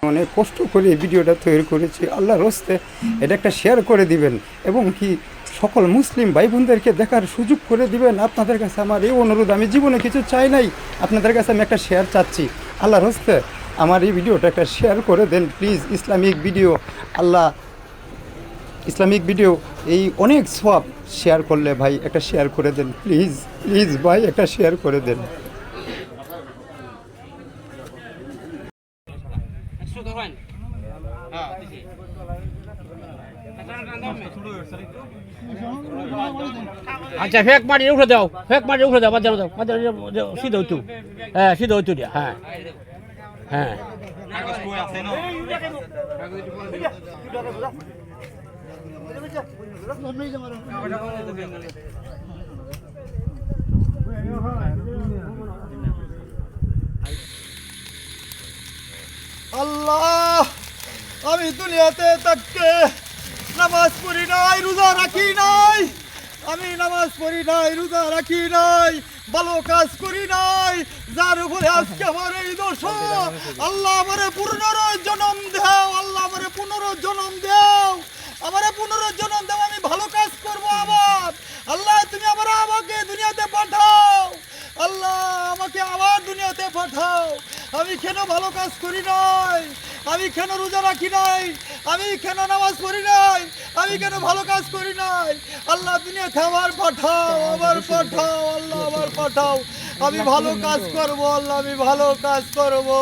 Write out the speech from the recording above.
অনেক কষ্ট করে এই ভিডিওটা তৈরি করেছি, আল্লাহর হস্তে এটা একটা শেয়ার করে দিবেন এবং কি সকল মুসলিম ভাই বোনদেরকে দেখার সুযোগ করে দিবেন। আপনাদের কাছে আমার এই অনুরোধ, আমি জীবনে কিছু চাই নাই, আপনাদের কাছে আমি একটা শেয়ার চাচ্ছি। আল্লাহর হস্তে আমার এই ভিডিওটা একটা শেয়ার করে দেন please. Islamic video, Islamic video এই অনেক সওয়াব, শেয়ার করলে ভাই একটা শেয়ার করে দেন প্লিজ প্লিজ ভাই, একটা শেয়ার করে দেন। আচ্ছা ফেক মাটি উঠে দাও, ফেক মাটি উঠে দাও, বাজানো দাও, বাজানো সিধা হইতু, হ্যাঁ সিধা হইতু দিয়া, হ্যাঁ হ্যাঁ আল্লাহ, আমি দুনিয়াতে থাকতে নামাজ পড়ি নাই, রোজা রাখি নাই, আমি নামাজ পড়ি নাই, রোজা রাখি নাই, ভালো কাজ করি নাই, যার উপরে আজকে আমার এই দোষ। আল্লাহ আমারে পুনর্জন্ম দাও, আল্লাহ আমারে পুনর্জন্ম দাও, আমারে পুনর্জন্ম দাও, আমি ভালো কাজ করবো আবার। আল্লাহ তুমি আমাকে দুনিয়াতে পাঠাও, আল্লাহ আমাকে আবার দুনিয়াতে পাঠাও। আমি কেন ভালো কাজ করি নাই, আমি কেন রোজা রাখি নাই, আমি কেন নামাজ পড়ি নাই, আমি কেন ভালো কাজ করি নাই। আল্লাহ দুনিয়াতে আবার পাঠাও, আবার পাঠাও, আল্লাহ আবার পাঠাও। আমি ভালো কাজ করবো, আল্লাহ আমি ভালো কাজ করবো।